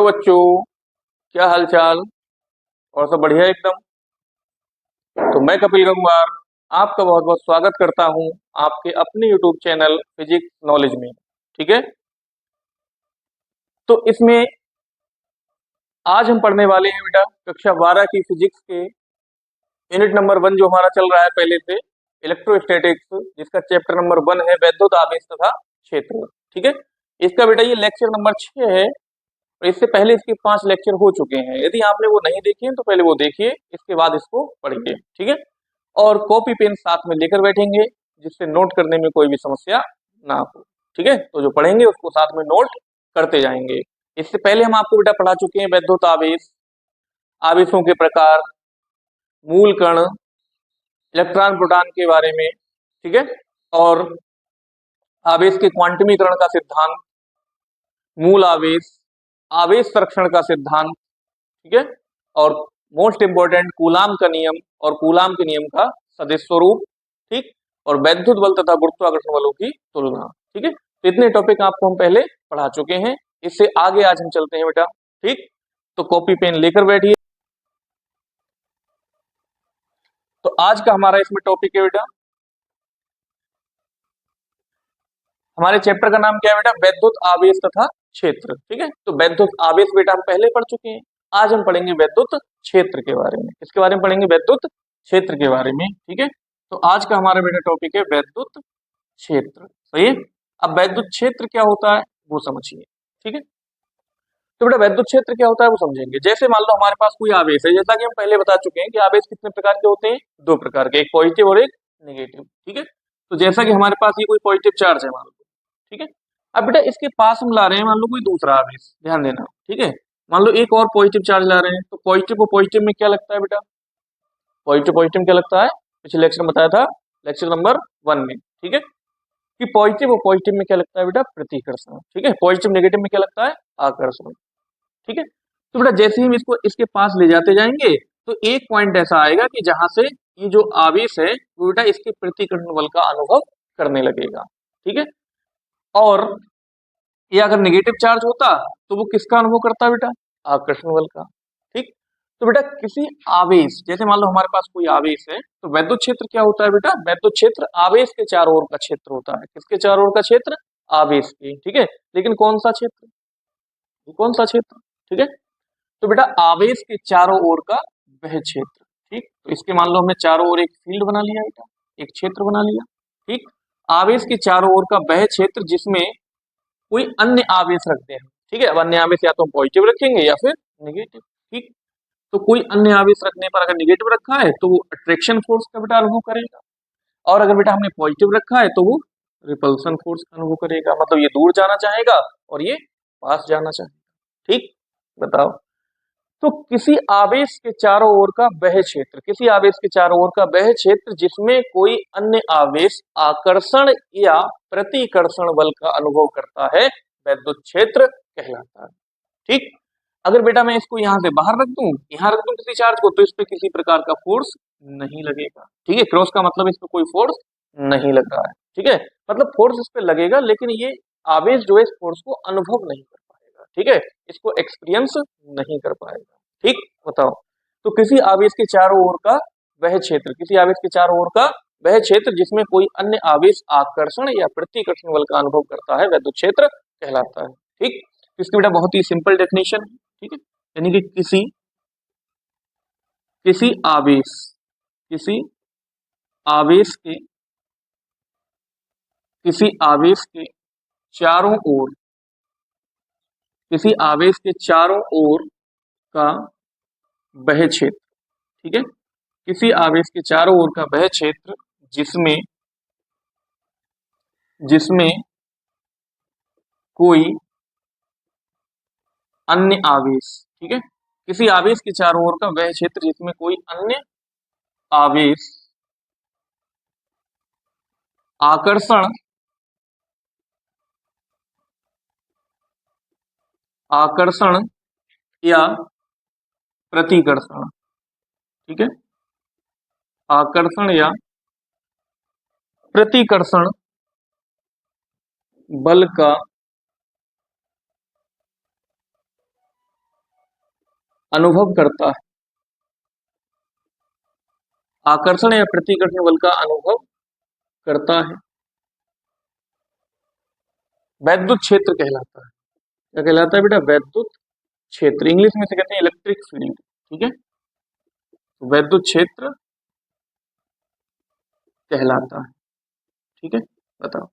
Hello बच्चों, क्या हाल चाल। और सब बढ़िया एकदम। तो मैं कपिल गंगवार आपका बहुत बहुत स्वागत करता हूं आपके अपने यूट्यूब चैनल फिजिक्स नॉलेज में। ठीक है, तो इसमें आज हम पढ़ने वाले हैं बेटा कक्षा 12 की फिजिक्स के यूनिट नंबर 1 जो हमारा चल रहा है पहले से, इलेक्ट्रोस्टैटिक्स, जिसका चैप्टर नंबर 1 है वैद्युत आवेश तथा क्षेत्र। ठीक है, इसका बेटा ये लेक्चर नंबर 6 है और इससे पहले इसके 5 लेक्चर हो चुके हैं। यदि आपने वो नहीं देखे हैं तो पहले वो देखिए, इसके बाद इसको पढ़िए। ठीक है, और कॉपी पेन साथ में लेकर बैठेंगे जिससे नोट करने में कोई भी समस्या ना हो। ठीक है, तो जो पढ़ेंगे उसको साथ में नोट करते जाएंगे। इससे पहले हम आपको बेटा पढ़ा चुके हैं वैद्युत आवेश, आवेशों के प्रकार, मूल कण, इलेक्ट्रॉन प्रोटॉन के बारे में। ठीक है, और आवेश के क्वांटमीकरण का सिद्धांत, मूल आवेश, आवेश संरक्षण का सिद्धांत। ठीक है, और मोस्ट इंपोर्टेंट कूलाम का नियम और कूलाम के नियम का सदिश स्वरूप। ठीक, और वैद्युत बल तथा गुरुत्वाकर्षण बलों की तुलना। ठीक है, तो इतने टॉपिक आपको हम पहले पढ़ा चुके हैं। इससे आगे आज हम चलते हैं बेटा। ठीक, तो कॉपी पेन लेकर बैठिए। तो आज का हमारा इसमें टॉपिक है बेटा, हमारे चैप्टर का नाम क्या है बेटा, वैद्युत आवेश तथा क्षेत्र। ठीक है, तो वैद्युत आवेश बेटा हम पहले पढ़ चुके हैं। आज हम पढ़ेंगे वैद्युत क्षेत्र के बारे में। किसके बारे में पढ़ेंगे? वैद्युत क्षेत्र के बारे में। ठीक है, तो आज का हमारा बेटा टॉपिक है वैद्युत क्षेत्र। सही है, अब वैद्युत क्षेत्र क्या होता है वो समझिए। ठीक है, तो बेटा वैद्युत क्षेत्र क्या होता है वो समझेंगे। जैसे मान लो हमारे पास कोई आवेश है, जैसा कि हम पहले बता चुके हैं कि आवेश कितने प्रकार के होते हैं, 2 प्रकार के, एक पॉजिटिव और एक नेगेटिव। ठीक है, तो जैसा कि हमारे पास ये कोई पॉजिटिव चार्ज है मान लो। ठीक है, अब बेटा इसके पास हम ला रहे हैं मान लो कोई दूसरा आवेश, ध्यान देना। ठीक है, मान लो एक और पॉजिटिव चार्ज ला रहे हैं, तो पॉजिटिव को पॉजिटिव में क्या लगता है बेटा, पॉजिटिव पॉजिटिव में क्या लगता है, पिछले लेक्चर में बताया था, लेक्चर नंबर 1 में। ठीक है, कि पॉजिटिव और पॉजिटिव में क्या लगता है बेटा, प्रतिकर्षण। ठीक है, पॉजिटिव नेगेटिव में क्या लगता है, आकर्षण। ठीक है, तो बेटा जैसे ही हम इसको इसके पास ले जाते जाएंगे तो एक पॉइंट ऐसा आएगा कि जहां से ये जो आवेश है वो बेटा इसके प्रतिकर्षण बल का अनुभव करने लगेगा। ठीक है, और ये अगर नेगेटिव चार्ज होता तो वो किसका अनुभव करता है बेटा, आकर्षण बल का। ठीक, तो बेटा किसी आवेश, जैसे मान लो हमारे पास कोई आवेश है, तो वैद्युत क्षेत्र क्या होता है बेटा, वैद्युत क्षेत्र आवेश के चारों ओर का क्षेत्र होता है। किसके चारों ओर का क्षेत्र, आवेश के। ठीक है, लेकिन कौन सा क्षेत्र, कौन सा क्षेत्र। ठीक है, तो बेटा आवेश के चारों ओर का वह क्षेत्र। ठीक, तो इसके मान लो हमने चारों ओर एक फील्ड बना लिया बेटा, एक क्षेत्र बना लिया। ठीक, आवेश के चारों ओर का वह क्षेत्र जिसमें कोई अन्य आवेश रखते हैं। ठीक है, अब अन्य आवेश या तो हम पॉजिटिव रखेंगे या फिर नेगेटिव। ठीक, तो कोई अन्य आवेश रखने पर अगर नेगेटिव रखा है तो वो अट्रैक्शन फोर्स का बेटा अनुभव करेगा, और अगर बेटा हमने पॉजिटिव रखा है तो वो रिपल्सन फोर्स का अनुभव करेगा। मतलब ये दूर जाना चाहेगा और ये पास जाना चाहेगा। ठीक, बताओ, तो किसी आवेश के चारों ओर का वह क्षेत्र, किसी आवेश के चारों ओर का वह क्षेत्र जिसमें कोई अन्य आवेश आकर्षण या प्रतिकर्षण बल का अनुभव करता है, वैद्युत क्षेत्र कहलाता है। ठीक, अगर बेटा मैं इसको यहां से बाहर रख दूं, यहां रख दूं किसी चार्ज को, तो इस पे किसी प्रकार का फोर्स नहीं लगेगा। ठीक है, क्रॉस का मतलब इस पे कोई फोर्स नहीं लग रहा है। ठीक है, मतलब फोर्स इस पे लगेगा लेकिन ये आवेश जो है इस फोर्स को अनुभव नहीं कर पाएगा। ठीक है, इसको एक्सपीरियंस नहीं कर पाएगा। ठीक, बताओ, तो किसी आवेश के चारों ओर का वह क्षेत्र, किसी आवेश के चारों ओर का वह क्षेत्र जिसमें कोई अन्य आवेश आकर्षण या प्रतिकर्षण बल का अनुभव करता है, वैद्युत क्षेत्र कहलाता है। ठीक, इसकी बेटा बहुत ही सिंपल डेफिनेशन है। ठीक है, यानी कि किसी किसी आवेश, किसी आवेश के, किसी आवेश के चारों ओर, किसी आवेश के चारों ओर का वह क्षेत्र। ठीक है, किसी आवेश के चारों ओर का वह क्षेत्र जिसमें जिसमें कोई अन्य आवेश, ठीक है, किसी आवेश के चारों ओर का वह क्षेत्र जिसमें कोई अन्य आवेश आकर्षण आकर्षण या प्रतिकर्षण, ठीक है, आकर्षण या प्रतिकर्षण बल का अनुभव करता है, आकर्षण या प्रतिकर्षण बल का अनुभव करता है, वैद्युत क्षेत्र कहलाता है। क्या कहलाता है बेटा? वैद्युत क्षेत्र। इंग्लिश में से कहते हैं इलेक्ट्रिक फील्ड। ठीक है, वैद्युत क्षेत्र कहलाता है। ठीक है, बताओ।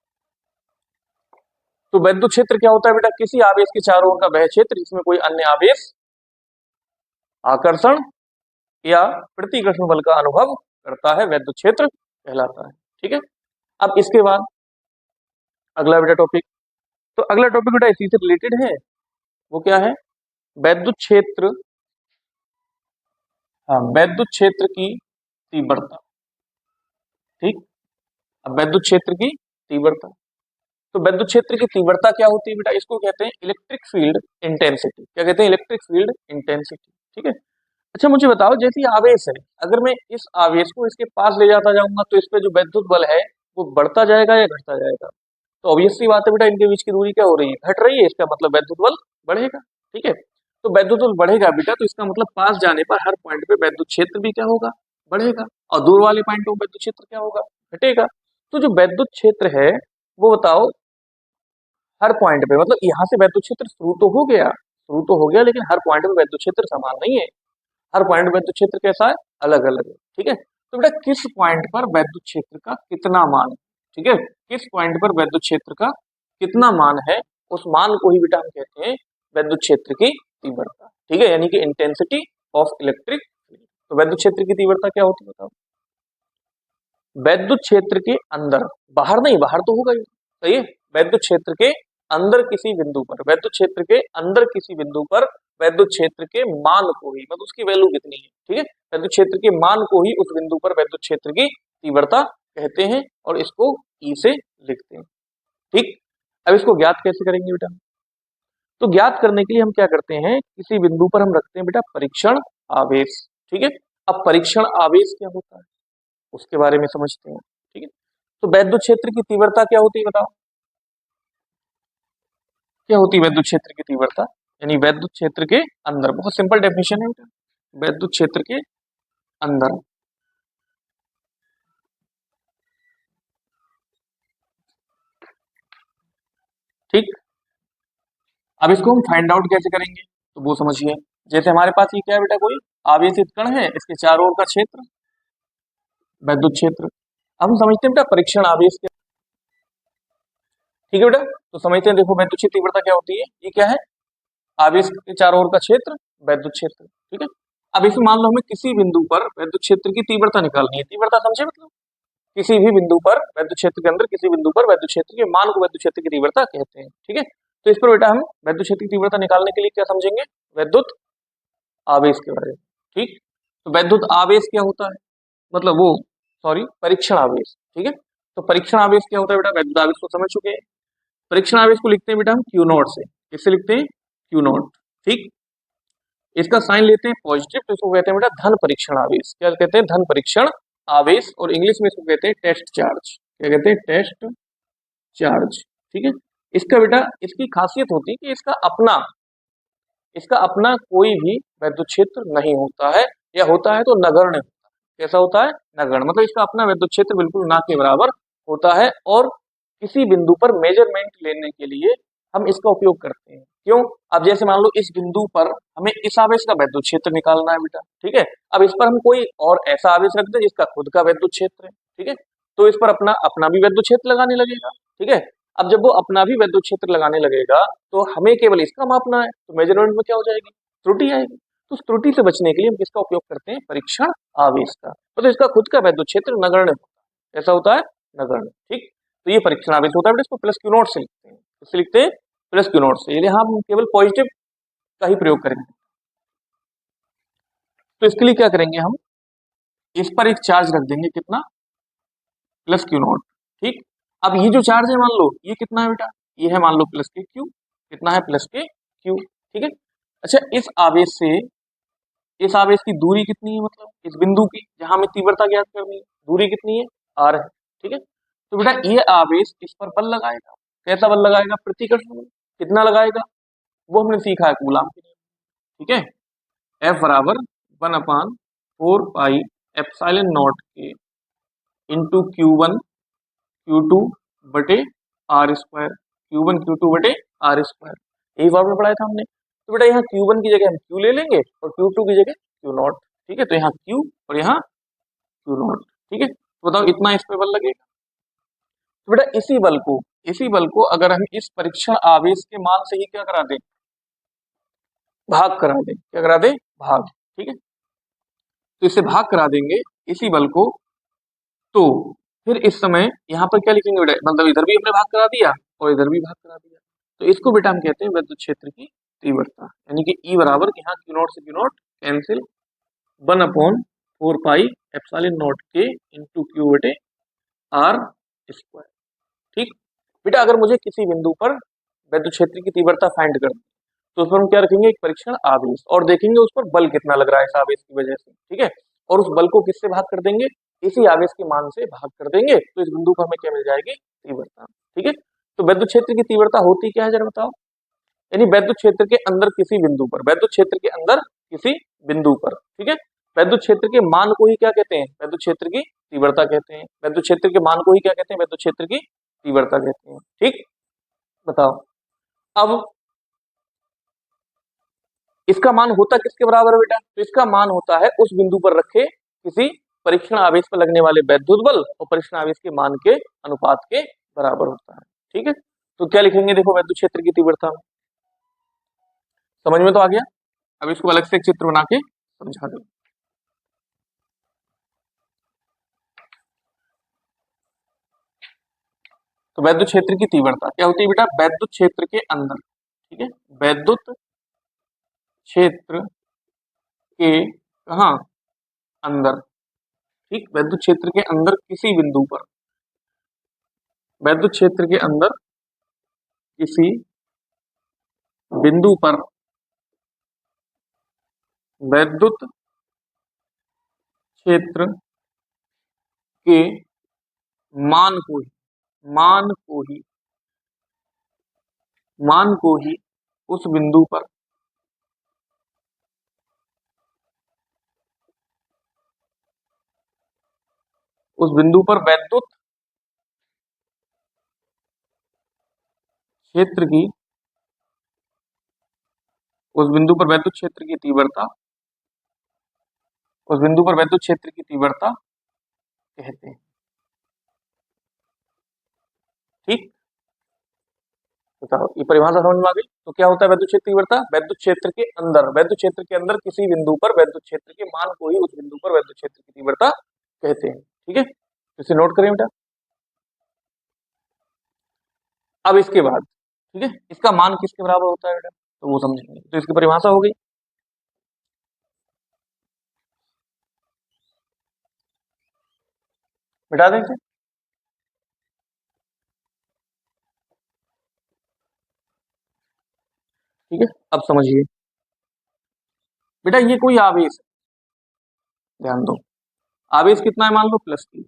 तो वैद्युत क्षेत्र क्या होता है बेटा? किसी आवेश के चारों ओर का वह क्षेत्र जिसमें कोई अन्य आवेश आकर्षण या प्रतिकर्षण बल का अनुभव करता है, वैद्युत क्षेत्र कहलाता है। ठीक है, अब इसके बाद अगला बेटा टॉपिक, तो अगला टॉपिक बेटा इसी से रिलेटेड है। वो क्या है? वैद्युत क्षेत्र। हाँ, वैद्युत क्षेत्र की तीव्रता। ठीक, अब वैद्युत क्षेत्र की तीव्रता, तो वैद्युत क्षेत्र की तीव्रता क्या होती है बेटा? इसको कहते हैं इलेक्ट्रिक फील्ड इंटेंसिटी। क्या कहते हैं? Electric field intensity. ठीक है, अच्छा मुझे बताओ, जैसे ये आवेश है, अगर मैं इस आवेश को इसके पास ले जाता जाऊंगा तो इस पे जो वैद्युत बल है वो बढ़ता जाएगा या घटता जाएगा? तो ऑब्वियस सी बात है बेटा, इनके बीच की दूरी क्या हो रही है? घट रही है। इसका मतलब वैद्युत बल बढ़ेगा। ठीक है, तो वैद्युत बल बढ़ेगा बेटा, तो इसका मतलब पास जाने पर हर पॉइंट पे वैद्युत क्षेत्र भी क्या होगा? बढ़ेगा। और दूर वाले पॉइंट पे वैद्युत क्षेत्र क्या होगा? घटेगा। तो जो वैद्युत क्षेत्र है वो बताओ हर पॉइंट पे, मतलब यहाँ से वैद्युत क्षेत्र शुरू तो हो गया, लेकिन हर पॉइंट पे वैद्युत क्षेत्र समान नहीं है। हर पॉइंट वैद्युत क्षेत्र कैसा है? अलग अलग है। ठीक है, तो बेटा किस पॉइंट पर वैद्युत क्षेत्र का कितना मान है? ठीक है, किस पॉइंट पर वैद्युत क्षेत्र का कितना मान है, उस मान को ही बेटा हम कहते हैं वैद्युत क्षेत्र की तीव्रता। ठीक है, यानी कि इंटेंसिटी ऑफ इलेक्ट्रिक फील्ड। तो वैद्युत क्षेत्र की तीव्रता क्या होती है बताओ? वैद्युत क्षेत्र के अंदर, बाहर नहीं, बाहर तो होगा ही, सही है। वैद्युत क्षेत्र के अंदर किसी बिंदु पर, वैद्युत क्षेत्र के अंदर किसी बिंदु पर वैद्युत क्षेत्र के मान को ही, मतलब उसकी वैल्यू कितनी है, ठीक है, वैद्युत क्षेत्र के मान को ही उस बिंदु पर वैद्युत क्षेत्र की तीव्रता कहते हैं और इसको ई से लिखते हैं। ठीक, अब इसको ज्ञात कैसे करेंगे बेटा? तो ज्ञात करने के लिए हम क्या करते हैं, किसी बिंदु पर हम रखते हैं बेटा परीक्षण आवेश। ठीक है, अब परीक्षण आवेश क्या होता है उसके बारे में समझते हैं। ठीक है, तो वैद्युत क्षेत्र की तीव्रता क्या होती है बताओ? क्या होती है वैद्युत क्षेत्र की तीव्रता? यानी वैद्युत क्षेत्र के अंदर, बहुत सिंपल डेफिनेशन है बेटा, वैद्युत क्षेत्र के अंदर। ठीक, अब इसको हम फाइंड आउट कैसे करेंगे तो वो समझिए। जैसे हमारे पास ये क्या है बेटा, कोई आवेशित कण है, इसके चारों ओर का क्षेत्र वैद्युत क्षेत्र। अब हम समझते हैं बेटा परीक्षण आवेश क्या। ठीक है बेटा, तो समझते हैं, देखो वैद्युत क्षेत्र तीव्रता क्या होती है, ये क्या है? आवेश के चारों ओर का क्षेत्र वैद्युत क्षेत्र। ठीक है, अब इसे मान लो हमें किसी बिंदु पर वैद्युत क्षेत्र की तीव्रता निकालनी है। तीव्रता समझे, मतलब किसी भी बिंदु पर वैद्युत क्षेत्र के अंदर किसी बिंदु पर वैद्युत क्षेत्र के मान को वैद्युत क्षेत्र की तीव्रता कहते हैं। ठीक है, तो इस पर बेटा हम वैद्युत क्षेत्र की तीव्रता निकालने के लिए क्या समझेंगे? वैद्युत आवेश के बारे में। ठीक, तो वैद्युत आवेश क्या होता है, मतलब वो, सॉरी, परीक्षण आवेश। ठीक है, तो परीक्षण आवेश क्या होता है बेटा? वैद्युत आवेश को समझ चुके हैं। परीक्षण आवेश को लिखते हैं बेटा हम क्यू नॉट से। किससे लिखते हैं? Q not. ठीक, इसका साइन लेते हैं पॉजिटिव, तो इसको कहते हैं बेटा धन परीक्षण आवेश। क्या कहते हैं? धन परीक्षण आवेश, और इंग्लिश में इसको कहते हैं टेस्ट चार्ज। क्या कहते हैं? Test charge. ठीक है, इसका बेटा, इसकी खासियत होती है कि इसका अपना कोई भी वैद्युत क्षेत्र नहीं होता है, या होता है तो नगण्य होता है। कैसा होता है? नगण्य, मतलब इसका अपना वैद्युत क्षेत्र बिल्कुल ना के बराबर होता है, और किसी बिंदु पर मेजरमेंट लेने के लिए हम इसका उपयोग करते हैं। क्यों? अब जैसे मान लो इस बिंदु पर हमें इस आवेश का वैद्युत क्षेत्र निकालना है बेटा। ठीक है, अब इस पर हम कोई और ऐसा आवेश रख दें जिसका खुद का वैद्युत क्षेत्र है। ठीक है, तो इस पर अपना अपना भी वैद्युत क्षेत्र लगाने लगेगा। ठीक है, अब जब वो अपना भी वैद्युत क्षेत्र लगाने लगेगा तो हमें केवल इसका मापना है, तो मेजरमेंट में क्या हो जाएगी? त्रुटि आएगी। तो उस त्रुटि से बचने के लिए हम किसका उपयोग करते हैं? परीक्षण आवेश का। तो इसका खुद का वैद्युत क्षेत्र नगण्य होता है। ऐसा होता है? नगण्य। ठीक, तो ये परीक्षण आवेश होता है बेटा, इसको प्लस क्यू नॉट से लिखते हैं। इससे लिखते हैं प्लस क्यू नॉट से, यहाँ हम केवल पॉजिटिव का ही प्रयोग करेंगे। तो इसके लिए क्या करेंगे, हम इस पर एक चार्ज रख देंगे, कितना? Plus Q not. ठीक, अब ये जो चार्ज है मान लो ये कितना है बेटा? ये है मान लो प्लस के क्यू। कितना है? प्लस के क्यू। ठीक है, अच्छा इस आवेश की दूरी कितनी है, मतलब इस बिंदु की जहां हमें तीव्रता ज्ञात करनी है, दूरी कितनी है? आर है। ठीक है, तो बेटा ये आवेश इस पर बल लगाएगा। कैसा बल लगाएगा? प्रतिकर्षण बल। कितना लगाएगा? वो हमने सीखा है कूलाम के नियम। ठीक है, F बराबर 1/4 पाई एप्सिलॉन नॉट के इंटू Q1 Q2 बटे आर स्क्वायर, Q1 Q2 बटे आर स्क्वायर। यही फॉर्मूला पढ़ाया था हमने। तो बेटा यहाँ Q1 की जगह हम Q ले लेंगे और Q2 की जगह Q नॉट। ठीक है, तो यहाँ Q और यहाँ Q नॉट। ठीक है, तो बताओ इतना इस पे बल लगेगा। तो बेटा इसी बल को अगर हम इस परीक्षण आवेश के मान से ही क्या करा दें, भाग करा दें। क्या करा दें? भाग। ठीक है, तो इससे भाग करा देंगे इसी बल को, तो फिर इस समय यहाँ पर क्या लिखेंगे बेटा, मतलब इधर भी हमने भाग करा दिया और इधर भी भाग करा दिया, तो इसको बेटा हम कहते हैं विद्युत क्षेत्र की तीव्रता। यानी कि E बराबर यहाँ Q नॉट से Q not cancel, 1/4 pi epsilon not के इंटू Q बटे आर स्क्वायर। ठीक बेटा, अगर मुझे किसी बिंदु पर विद्युत क्षेत्र की तीव्रता फाइंड करनी, तो उस पर हम क्या रखेंगे, एक परीक्षण आवेश, और देखेंगे उस पर बल कितना लग रहा है इस आवेश की वजह से। ठीक है, और उस बल को किससे भाग कर देंगे, इसी आवेश के मान से भाग कर देंगे, तो इस बिंदु पर हमें क्या मिल जाएगी, तीव्रता। ठीक है, तो विद्युत क्षेत्र की तीव्रता होती क्या है जरा बताओ। यानी विद्युत क्षेत्र के अंदर किसी बिंदु पर, विद्युत क्षेत्र के अंदर किसी बिंदु पर, ठीक है, विद्युत क्षेत्र के मान को ही क्या कहते हैं, विद्युत क्षेत्र की तीव्रता कहते हैं। विद्युत क्षेत्र के मान को ही क्या कहते हैं, विद्युत क्षेत्र की तीव्रता कहते हैं। ठीक, बताओ अब इसका मान होता किसके बराबर है बेटा, तो इसका मान होता है उस बिंदु पर रखे किसी परीक्षण आवेश पर लगने वाले वैद्युत बल और परीक्षण आवेश के मान के अनुपात के बराबर होता है। ठीक है, तो क्या लिखेंगे, देखो विद्युत क्षेत्र की तीव्रता में, समझ में तो आ गया। अब इसको अलग से एक चित्र बना के समझा दो। तो वैद्युत क्षेत्र की तीव्रता क्या होती है बेटा, वैद्युत क्षेत्र के अंदर, ठीक है, वैद्युत क्षेत्र के कहा, अंदर। ठीक, वैद्युत क्षेत्र के अंदर किसी बिंदु पर, वैद्युत क्षेत्र के अंदर किसी बिंदु पर वैद्युत क्षेत्र के मान को ही मान को ही मान को ही उस बिंदु पर वैद्युत क्षेत्र की उस बिंदु पर वैद्युत क्षेत्र की तीव्रता उस बिंदु पर वैद्युत क्षेत्र की तीव्रता कहते हैं। ठीक, बताओ ये परिभाषा समझ में आ गई। तो क्या होता है वैद्युत क्षेत्र तीव्रता, वैद्युत क्षेत्र के अंदर, वैद्युत क्षेत्र के अंदर किसी बिंदु पर वैद्युत क्षेत्र के मान को ही उस बिंदु पर वैद्युत क्षेत्र की तीव्रता कहते हैं। ठीक है, तो इसे नोट करें बेटा। अब इसके बाद, ठीक है, इसका मान किसके बराबर होता है बेटा, तो वो समझेंगे। तो इसकी परिभाषा हो गई, मिटा दें इसे। ठीक है, अब समझिए बेटा, ये कोई आवेश है, ध्यान दो, आवेश कितना है, मान लो +P,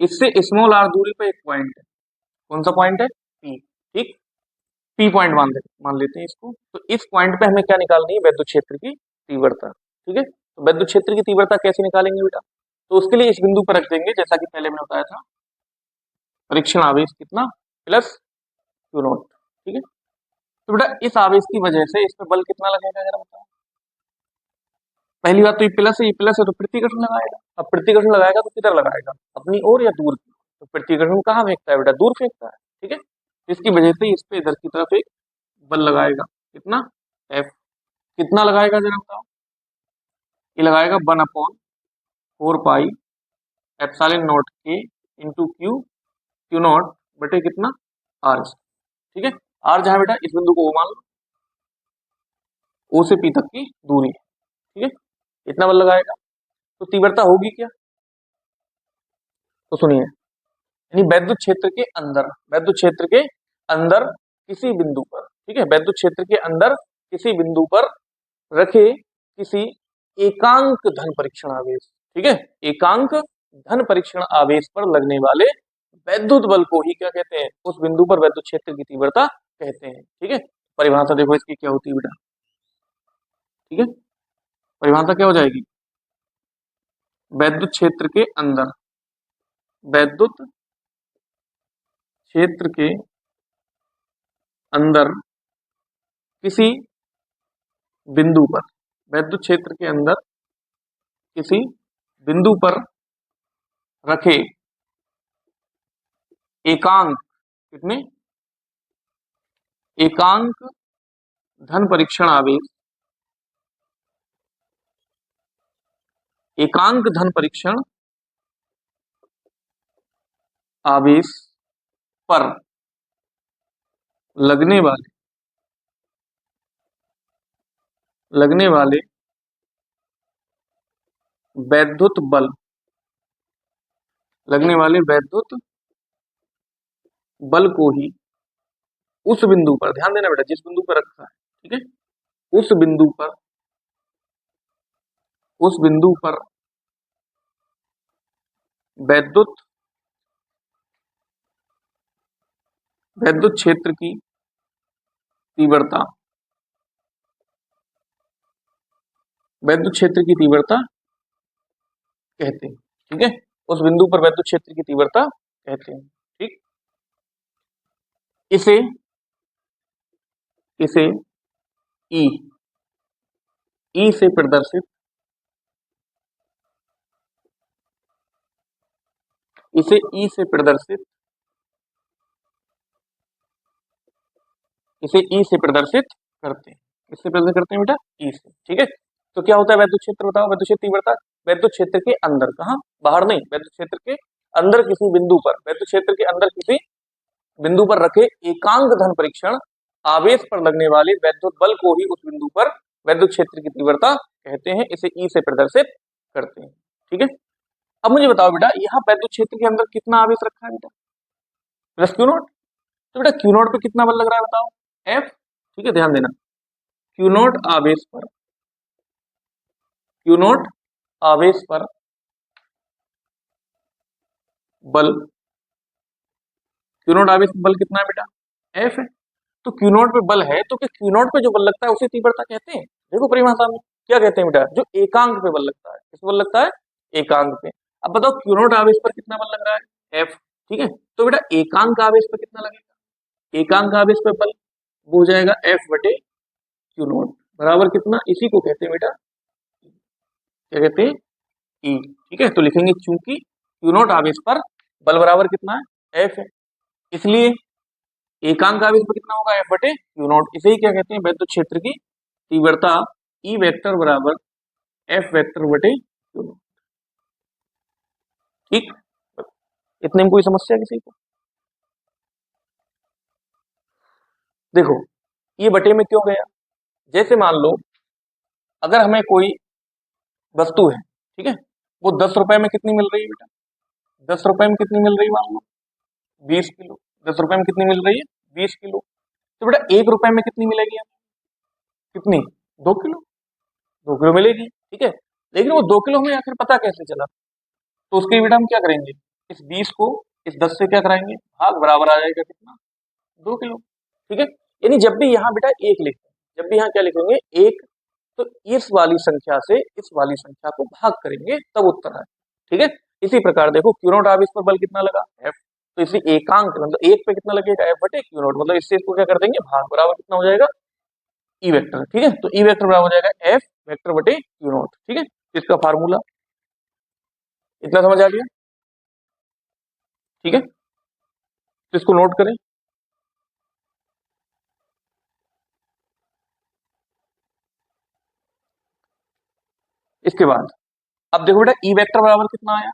इससे स्मॉल r दूरी पर एक पॉइंट है, कौन सा पॉइंट है, P। ठीक, P पॉइंट मान लेते हैं इसको। तो इस पॉइंट पे हमें क्या निकालनी है, वैद्युत क्षेत्र की तीव्रता। ठीक है, तो वैद्युत क्षेत्र की तीव्रता कैसे निकालेंगे बेटा, तो उसके लिए इस बिंदु पर रख देंगे, जैसा कि पहले मैंने बताया था, परीक्षण आवेश कितना, +Q नॉट। ठीक है, तो बेटा इस आवेश की वजह से इस पे बल कितना लगेगा जरा बताओ। पहली बात तो ये प्लस है तो प्रतिकर्षण लगाएगा। अब प्रतिकर्षण लगाएगा तो किधर लगाएगा, अपनी ओर या दूर की, तो प्रतिकर्षण कहाँ फेंकता है बेटा, दूर फेंकता है। ठीक है, इसकी वजह से इस पे इधर की तरफ एक बल लगाएगा, कितना, F। कितना लगाएगा जरा बताओ, ये लगाएगा 1/4 पाई एप्सिलॉन नॉट के इंटू क्यू नॉट बटे कितना, आर। ठीक है, आर जहां बेटा इस बिंदु को ओ मान लो, ओ से पी तक की दूरी है। ठीक है, इतना बल लगाएगा, तो तीव्रता होगी क्या, तो सुनिए, यानी वैद्युत क्षेत्र के अंदर, वैद्युत क्षेत्र के अंदर किसी बिंदु पर, ठीक है, वैद्युत क्षेत्र के अंदर किसी बिंदु पर रखे किसी एकांक धन परीक्षण आवेश, ठीक है, एकांक धन परीक्षण आवेश पर लगने वाले वैद्युत बल को ही क्या कहते हैं, उस बिंदु पर वैद्युत क्षेत्र की तीव्रता कहते हैं। ठीक है, परिभाषा देखो इसकी क्या होती है बेटा। ठीक है, परिभाषा क्या हो जाएगी? वैद्युत क्षेत्र के अंदर, वैद्युत क्षेत्र के अंदर किसी बिंदु पर, वैद्युत क्षेत्र के अंदर किसी बिंदु पर रखे एकांक, कितने? एकांक धन परीक्षण आवेश, एकांक धन परीक्षण आवेश पर लगने वाले वैद्युत बल, लगने वाले वैद्युत बल को ही उस बिंदु पर, ध्यान देना बेटा, जिस बिंदु पर रखा है, ठीक है, उस बिंदु पर, उस बिंदु पर वैद्युत वैद्युत क्षेत्र की तीव्रता, वैद्युत क्षेत्र की तीव्रता कहते हैं, ठीक है, उस बिंदु पर वैद्युत क्षेत्र की तीव्रता कहते हैं, ठीक। इसे इसे ई ई से प्रदर्शित, इसे ई से प्रदर्शित, इसे ई से प्रदर्शित करते हैं, किससे प्रदर्शित करते हैं बेटा? ई से, ठीक है। तो क्या होता है वैद्युत क्षेत्र? बताओ, वैद्युत क्षेत्र तीव्रता वैद्युत क्षेत्र के अंदर, कहां? बाहर नहीं, वैद्युत क्षेत्र के अंदर किसी बिंदु पर, वैद्युत क्षेत्र के अंदर किसी बिंदु पर रखे एकांक धन परीक्षण आवेश पर लगने वाले वैद्युत बल को ही उस बिंदु पर वैद्युत क्षेत्र की तीव्रता कहते हैं, इसे ई से प्रदर्शित करते हैं, ठीक है। अब मुझे बताओ बेटा, यहाँ वैद्युत क्षेत्र के अंदर कितना आवेश रखा है बेटा? Plus Q not. तो बेटा क्यू नॉट पे कितना बल लग रहा है बताओ? एफ, ठीक है, ध्यान देना, क्यू नॉट आवेश पर, क्यू नॉट आवेश पर बल, क्यू नॉट आवेश पर बल कितना है बेटा? एफ है। तो क्यू नॉट पे बल है, तो क्या क्यू नॉट पे जो बल लगता है उसे तीव्रता कहते हैं? देखो परिभाषा में क्या कहते हैं बेटा, जो एकांक पे बल लगता है, किस बल लगता है? एकांक पे। अब बताओ क्यू नॉट आवेश पर कितना बल लग रहा है? एफ, ठीक है। तो बेटा एकांक आवेश पर कितना लगेगा? एकांक आवेश पर बल वो हो जाएगा एफ बटे क्यू नॉट बराबर कितना? इसी को कहते हैं बेटा, क्या कहते हैं? ई, ठीक है। तो लिखेंगे चूंकि क्यू नॉट आवेश पर बल बराबर कितना है? एफ है, इसलिए एकांक आवेश पर कितना होगा? एफ बटे क्यू नॉट। इसे ही क्या कहते हैं? वैद्युत क्षेत्र की तीव्रता ई वेक्टर बराबर एफ वेक्टर बटे क्यू नॉट, ठीक। इतने में कोई समस्या किसी को? देखो ये बटे में क्यों गया? जैसे मान लो अगर हमें कोई वस्तु है, ठीक है, वो 10 रुपए में कितनी मिल रही है बेटा? 10 रुपए में कितनी मिल रही है? मान लो 20 किलो। 10 रुपए में कितनी मिल रही है? 20 किलो। तो बेटा 1 रुपए में कितनी मिलेगी हमें? कितनी? 2 किलो। 2 किलो मिलेगी, ठीक है। लेकिन वो 2 किलो हमें आखिर पता कैसे चला? तो उसके लिए बेटा हम क्या करेंगे, इस 20 को इस 10 से क्या कराएंगे, भाग, बराबर आ जाएगा कितना? 2 किलो, ठीक है। यानी जब भी यहाँ बेटा एक लिखें, जब भी यहाँ क्या लिखेंगे? एक, तो इस वाली संख्या से इस वाली संख्या को भाग करेंगे तब उत्तर आए, ठीक है। इसी प्रकार देखो क्यू नॉट आवेश पर बल कितना लगा? एफ। तो इसी एकांक मतलब एक पे कितना लगेगा? एफ बटे क्यू नॉट, मतलब इससे इसको क्या कर देंगे? भाग, बराबर कितना हो जाएगा? ई वेक्टर, ठीक है। तो ई वेक्टर बराबर हो जाएगा एफ वेक्टर बटे क्यू नॉट, ठीक है। इसका फार्मूला इतना समझ आ गया, ठीक है। तो इसको नोट करें। इसके बाद अब देखो बेटा ई वेक्टर बराबर कितना आया?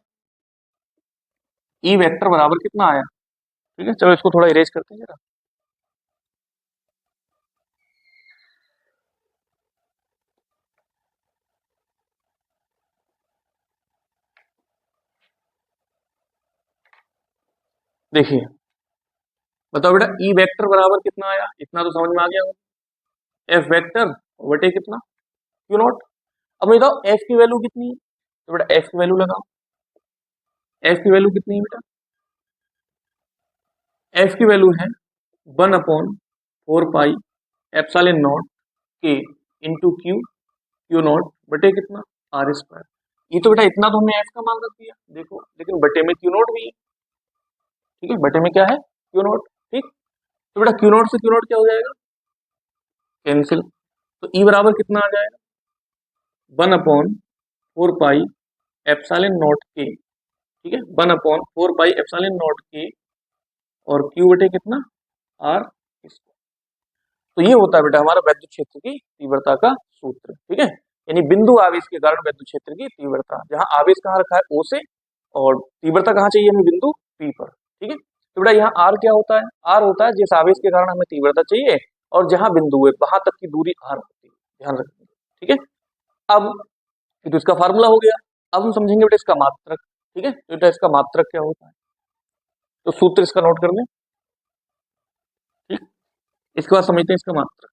ई वेक्टर बराबर कितना आया? ठीक है, चलो इसको थोड़ा इरेज करते हैं जरा। देखिए बताओ बेटा ई वेक्टर बराबर कितना आया? इतना तो समझ में आ गया होगा, एफ वेक्टर बटे कितना? Q not. अब मुझे बताओ एफ की वैल्यू कितनी है? तो बेटा एफ की वैल्यू लगाओ, एफ की वैल्यू कितनी है बेटा? एफ की वैल्यू है 1/4 पाई एप्सिलॉन नॉट के इंटू क्यू, क्यू नॉट बटे कितना आर स्क्वायर। ये तो बेटा इतना तो हमने एफ का मान रख दिया देखो, लेकिन बटे में क्यू नोट भी है, ठीक है, बटे में क्या है क्यू नोट, ठीक। तो बेटा क्यू नोट से क्यू नोट क्या हो जाएगा, कैंसिल। तो ई बराबर कितना आ जाएगा, 1/4 पाई एप्सिलॉन नॉट के, ठीक है, 1/4 पाई एप्सिलॉन नॉट के और क्यू बटे कितना आर स्क्वायर। तो ये होता है बेटा हमारा वैद्युत क्षेत्र की तीव्रता का सूत्र, ठीक है, यानी बिंदु आवेश के कारण वैद्युत क्षेत्र की तीव्रता, जहां आवेश कहाँ रखा है ओ से और तीव्रता कहाँ चाहिए हमें बिंदु पी पर, ठीक है। तो बेटा यहाँ आर क्या होता है, आर होता है जिस आवेश के कारण हमें तीव्रता चाहिए और जहां बिंदु है वहां तक की दूरी आर होती है, ध्यान रखिए, ठीक है। अब ये तो इसका फार्मूला हो गया। अब हम समझेंगे बेटा इसका मात्रक, ठीक है, तो बेटा इसका मात्रक क्या होता है, तो सूत्र इसका नोट कर लें, ठीक। इसके बाद समझते हैं इसका मात्रक।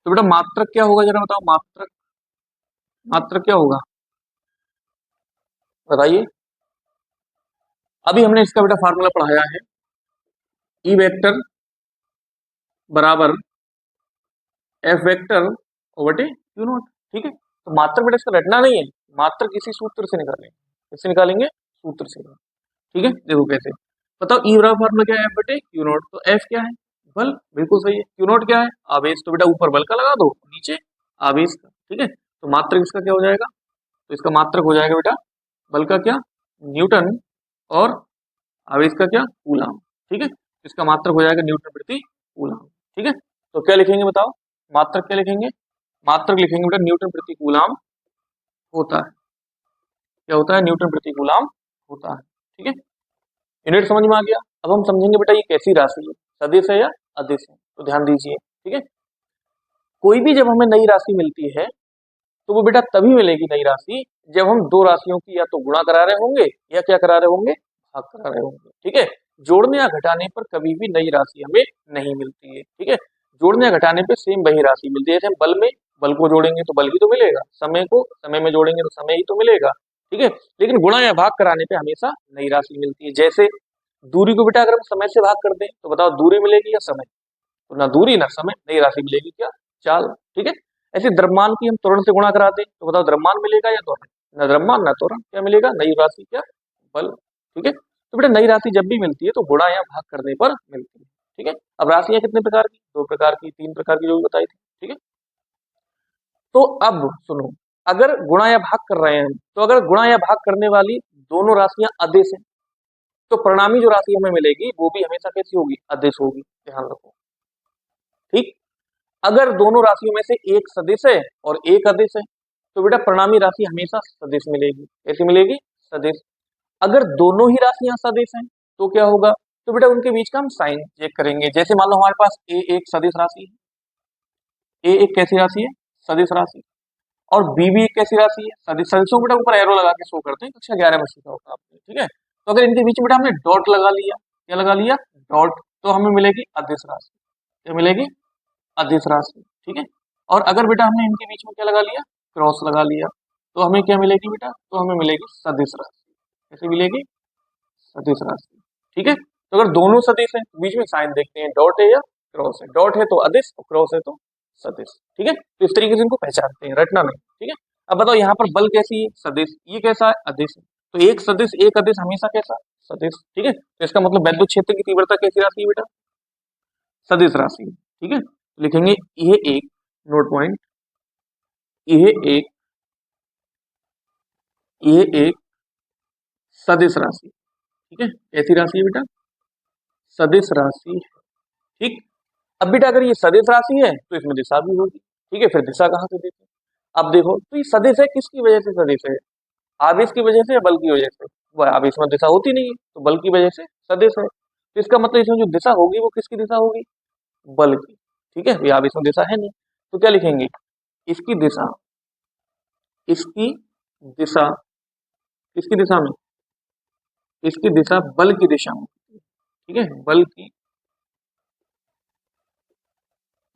तो बेटा मात्रक क्या होगा जरा बताओ, मात्रक, मात्रक क्या होगा बताइए। अभी हमने इसका बेटा फार्मूला पढ़ाया है, ई वेक्टर बराबर एफ वेक्टर बटे क्यू नॉट, ठीक है। तो मात्रक बेटा इसका रटना नहीं है, मात्रक किसी सूत्र से निकालेंगे, किससे निकालेंगे, सूत्र से, ठीक है। देखो कैसे, बताओ ई बराबर फार्मूला क्या है, एफ बटे क्यू नॉट, तो एफ क्या है बल, बिल्कुल सही है, क्यू नॉट क्या है आवेश, तो बेटा ऊपर बल का लगा दो नीचे आवेश का, ठीक है। तो मात्रक इसका क्या हो जाएगा, तो इसका मात्रक हो जाएगा बेटा बल का क्या न्यूटन और आवेश का क्या कूलाम, ठीक है। इसका मात्रक हो जाएगा न्यूटन प्रति कूलाम, ठीक है। तो क्या लिखेंगे बताओ, मात्रक क्या लिखेंगे, मात्रक लिखेंगे बेटा न्यूटन प्रति कूलाम होता है, क्या होता है न्यूटन प्रति कूलाम होता है, ठीक है। यूनिट समझ में आ गया। अब हम समझेंगे बेटा ये कैसी राशि है, सदिश है या अदिश है, तो ध्यान दीजिए, ठीक है। कोई भी जब हमें नई राशि मिलती है तो वो बेटा तभी मिलेगी नई राशि जब हम दो राशियों की या तो गुणा करा रहे होंगे या क्या करा रहे होंगे, भाग करा रहे होंगे, ठीक है। जोड़ने या घटाने पर कभी भी नई राशि हमें नहीं मिलती है, ठीक है। जोड़ने या घटाने पे सेम वही राशि मिलती है, जैसे हम बल में बल को जोड़ेंगे तो बल ही तो मिलेगा, समय को समय में जोड़ेंगे तो समय ही तो मिलेगा, ठीक है। लेकिन गुणा या भाग कराने पे हमेशा नई राशि मिलती है। जैसे दूरी को बेटा अगर हम समय से भाग कर दें तो बताओ दूरी मिलेगी या समय, तो ना दूरी ना समय, नई राशि मिलेगी क्या चाल, ठीक है। ऐसे द्रव्यमान की हम त्वरण से गुणा करा दें तो बताओ द्रव्यमान मिलेगा या त्वरण, ना द्रव्यमान ना त्वरण, क्या मिलेगा नई राशि क्या बल, ठीक है। तो बेटा नई राशि जब भी मिलती है तो गुणा या भाग करने पर मिलती है, ठीक है। अब राशियां कितने प्रकार की, दो प्रकार की, तीन प्रकार की जो भी बताई थी, ठीक है। तो अब सुनो, अगर गुणा या भाग कर रहे हैं हम, तो अगर गुणा या भाग करने वाली दोनों राशियां अदिश हैं तो परिणामी जो राशि हमें मिलेगी वो भी हमेशा कैसी होगी, अदिश होगी, ध्यान रखो, ठीक। अगर दोनों राशियों में से एक सदिश है और एक अदिश है तो बेटा परिणामी राशि हमेशा सदिश मिलेगी, कैसी मिलेगी सदिश। अगर दोनों ही राशियां सदिश हैं तो क्या होगा, तो बेटा उनके बीच का हम साइन चेक करेंगे। जैसे मान लो हमारे पास ए एक सदिश राशि है, ए एक कैसी राशि है सदिश राशि, और बी भी एक कैसी राशि है सदिश, सदिशों को बेटा ऊपर एरो लगा के शो करते हैं, कक्षा 11 में सीखा होगा आपने, ठीक है। तो अगर इनके बीच में बेटा हमने डॉट लगा लिया, क्या लगा लिया डॉट, तो हमें मिलेगी अदिश राशि, क्या मिलेगी अदिश राशि, ठीक है। और अगर बेटा हमने इनके बीच में क्या लगा लिया क्रॉस लगा लिया तो हमें क्या मिलेगी बेटा, तो हमें मिलेगी सदिश राशि, कैसे मिलेगी सदिश राशि, ठीक है। तो अगर दोनों सदिश है तो बीच में साइन देखते हैं डॉट है या क्रॉस है, डॉट है तो अदिश और क्रॉस है तो सदिश, ठीक है। तो इस तरीके से इनको पहचानते हैं, रटना नहीं, ठीक है। अब बताओ यहाँ पर बल कैसी है सदिश, ये कैसा है अदिश है, तो एक सदिश एक अदिश हमेशा कैसा सदिश, ठीक है। तो इसका मतलब वैद्युत क्षेत्र की तीव्रता कैसी राशि है बेटा सदिश राशि, ठीक है। तो लिखेंगे यह एक नोट पॉइंट, यह एक, यह एक सदिश राशि, ठीक है। कैसी राशि है बेटा सदिश राशि, ठीक। अब बेटा अगर ये सदिश राशि है तो इसमें दिशा भी होगी, ठीक है। फिर दिशा कहाँ से देते हैं, अब देखो तो ये सदिश है किसकी वजह से सदिश है, आवेश की वजह से या बल की वजह से, वह आवेश में दिशा होती नहीं है तो बल की वजह से सदिश है, तो इसका मतलब इसमें जो दिशा होगी वो किसकी दिशा होगी बल की, ठीक है। ये आवेश में दिशा है नहीं, तो क्या लिखेंगे इसकी दिशा, इसकी दिशा किसकी दिशा में, इसकी दिशा बल की दिशा में, ठीक है, बल की,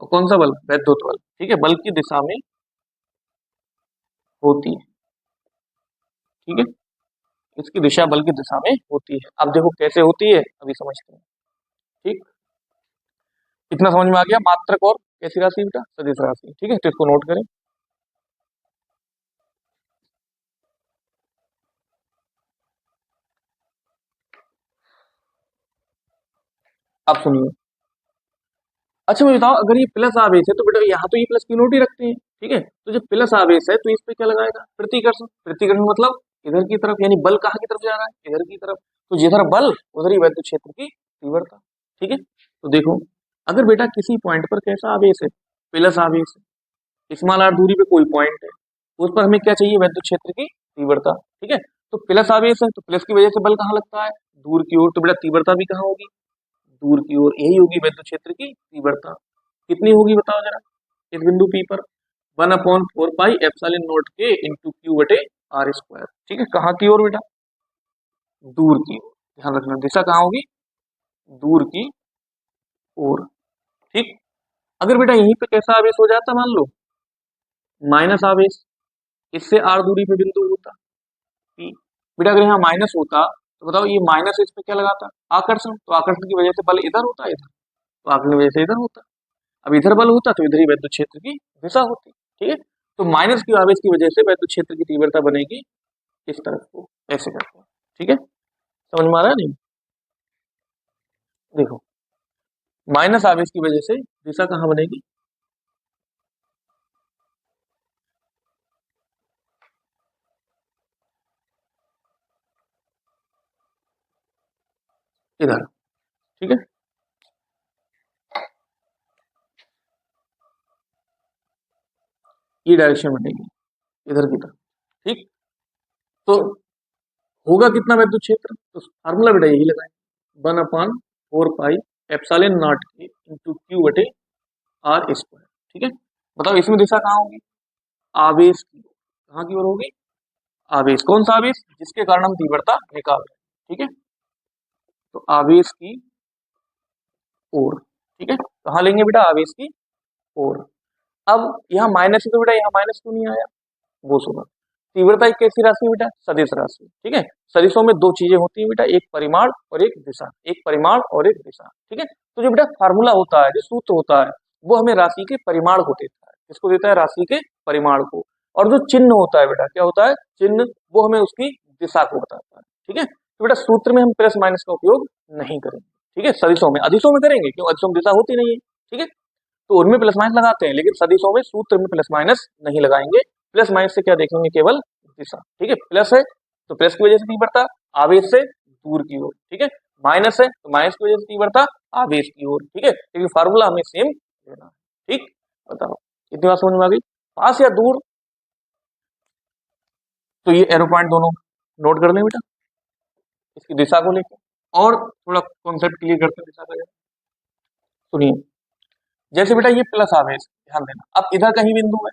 और कौन सा बल वैद्युत बल, ठीक है, बल की दिशा में होती है, ठीक है। इसकी दिशा बल की दिशा में होती है। अब देखो कैसे होती है अभी समझते हैं, ठीक। इतना समझ में आ गया मात्रक और कैसी राशि बेटा, सदिश राशि। ठीक है, तो इसको नोट करें। अब सुनिए, अच्छा मुझे बताओ, अगर ये प्लस आवेश है तो बेटा यहाँ तो ये प्लस की नोट ही रखते हैं। ठीक है, तो जब प्लस आवेश है तो इस पे क्या लगाएगा, प्रतिकर्षण। प्रतिकर्षण मतलब इधर की तरफ, यानी बल कहाँ की तरफ जा रहा है, इधर की तरफ। तो जिधर बल उधर ही विद्युत क्षेत्र की तीव्रता। ठीक है, तो देखो, अगर बेटा किसी पॉइंट पर कैसा आवेश है, प्लस आवेश है, स्मॉल आर दूरी पे कोई पॉइंट है, उस पर हमें क्या चाहिए, विद्युत क्षेत्र की तीव्रता। ठीक है, तो प्लस आवेश है तो प्लस की वजह से बल कहाँ लगता है, दूर की ओर, तो बेटा तीव्रता भी कहाँ होगी, दूर की ओर। यही होगी विद्युत क्षेत्र की तीव्रता। कितनी होगी बताओ जरा, इस बिंदु पी पर 1/4 पाई एप्सिलॉन नॉट के इंटू क्यू बटे आर स्क्वायर। ठीक है, कहाँ की ओर बेटा, दूर की ओर। ध्यान रखना दिशा कहाँ होगी, दूर की ओर। ठीक, अगर बेटा यहीं पे कैसा आवेश हो जाता, मान लो माइनस आवेश, इससे आर दूरी पे बिंदु होता पी। बेटा अगर यहाँ माइनस होता तो बताओ ये माइनस इस पे क्या लगाता, आकर्षण। तो आकर्षण की वजह से बल इधर होता है, इधर, तो आकर्षण की वजह से इधर होता। अब इधर बल होता तो इधर ही विद्युत क्षेत्र की दिशा होती। ठीक है, तो माइनस की आवेश की वजह से विद्युत क्षेत्र की तीव्रता बनेगी इस तरफ को, ऐसे करके। ठीक है, समझ में आ रहा है नहीं, देखो माइनस आवेश की वजह से दिशा कहाँ बनेगी, इधर। ठीक है, ये डायरेक्शन बनेगी इधर की तरफ। ठीक, तो होगा कितना विद्युत क्षेत्र, तो फार्मूला बेटा यही लगाए, 1/4 पाई एप्सिलॉन नॉट के इंटू क्यू बटे आर स्क्वायर। ठीक है, बताओ इसमें दिशा कहाँ होगी, आवेश की ओर। कहाँ की ओर होगी, आवेश। कौन सा आवेश, जिसके कारण हम तीव्रता निकाल रहे हैं। ठीक है, तो आवेश की ओर। ठीक है, कहाँ लेंगे बेटा, आवेश की ओर। अब यहाँ माइनस है तो बेटा यहाँ माइनस क्यों नहीं आया, वो सुनो। तीव्रता एक कैसी राशि है बेटा, सदिश राशि। ठीक है, सदिशों में दो चीजें होती है बेटा, एक परिमाण और एक दिशा, एक परिमाण और एक दिशा। ठीक है, तो जो बेटा फार्मूला होता है, जो सूत्र होता है, वो हमें राशि के परिमाण को देता है। किसको देता है, राशि के परिमाण को। और जो चिन्ह होता है बेटा, क्या होता है, चिन्ह, वो हमें उसकी दिशा को बताता है। ठीक है, तो बेटा सूत्र में हम प्लस माइनस का उपयोग नहीं करेंगे। ठीक है, सदिशों में, अधिशों में करेंगे, क्यों, अधिशों में दिशा होती नहीं है। ठीक है, तो उनमें प्लस माइनस लगाते हैं, लेकिन सदिशों में सूत्र में प्लस माइनस नहीं लगाएंगे। प्लस माइनस से क्या देखेंगे, केवल दिशा। ठीक है, प्लस है तो प्लस की वजह से तीव्रता आवेश से दूर की ओर। ठीक है, माइनस है तो माइनस की वजह से तीव्रता आवेश की ओर। ठीक है, क्योंकि फार्मूला हमें सेम लेना है। ठीक, बताओ इतनी बात समझ में आ गई, पास या दूर। तो ये एरो पॉइंट दोनों नोट कर लें बेटा, इसकी दिशा को लेकर। और थोड़ा कॉन्सेप्ट क्लियर करते हैं दिशा का। सुनिए, जैसे बेटा ये प्लस आवेश, ध्यान देना, अब इधर कहीं बिंदु है,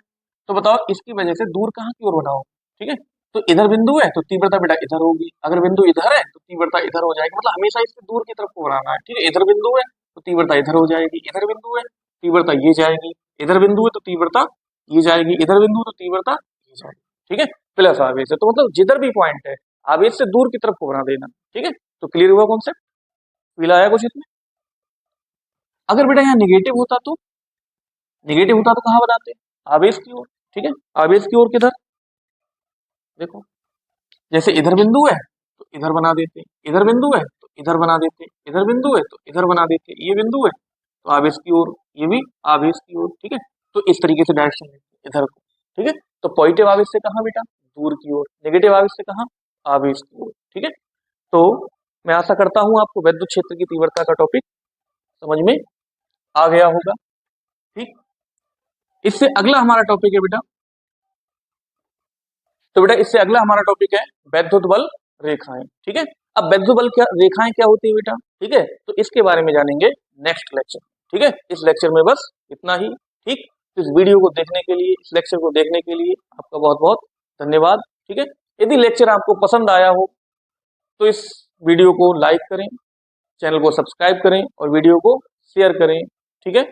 तो बताओ इसकी वजह से दूर कहाँ की ओर बनाओ। ठीक है, तो इधर बिंदु है तो तीव्रता बेटा इधर होगी, अगर बिंदु इधर है तो तीव्रता इधर हो जाएगी, मतलब हमेशा इससे दूर की तरफ को बनाना है। ठीक है, इधर बिंदु है तो तीव्रता इधर हो जाएगी, इधर बिंदु है तीव्रता ये जाएगी, इधर बिंदु है तो तीव्रता ये जाएगी, इधर बिंदु तो तीव्रता ये जाएगी। ठीक है, प्लस आवेश है तो मतलब जिधर भी पॉइंट है, आवेश से दूर की तरफ को बना देना। ठीक है, तो क्लियर हुआ कॉन्सेप्ट, फील आया कुछ इसमें। अगर बेटा यहाँ निगेटिव होता तो, निगेटिव होता तो कहाँ बनाते, आवेश की ओर। ठीक है, आवेश की ओर किधर, देखो जैसे इधर बिंदु है तो इधर बना देते, इधर बिंदु है तो इधर बना देते, इधर बिंदु है तो इधर बना देते, ये बिंदु है तो आवेश की ओर, ये भी आवेश की ओर। ठीक है, तो इस तरीके से डायरेक्शन लेते इधर को। ठीक है, तो पॉजिटिव आवेश से कहाँ बेटा, दूर की ओर, नेगेटिव आवेश से कहाँ, आवेश की ओर। ठीक है, तो मैं आशा करता हूं आपको विद्युत क्षेत्र की तीव्रता का टॉपिक समझ में आ गया होगा। ठीक, इससे अगला हमारा टॉपिक है बेटा, तो बेटा इससे अगला हमारा टॉपिक है वैद्युत बल रेखाएं। ठीक है, अब वैद्युत बल क्या, रेखाएं क्या होती है बेटा। ठीक है, तो इसके बारे में जानेंगे नेक्स्ट लेक्चर। ठीक है, इस लेक्चर में बस इतना ही। ठीक, तो इस वीडियो को देखने के लिए, इस लेक्चर को देखने के लिए आपका बहुत बहुत धन्यवाद। ठीक है, यदि लेक्चर आपको पसंद आया हो तो इस वीडियो को लाइक करें, चैनल को सब्सक्राइब करें और वीडियो को शेयर करें। ठीक है।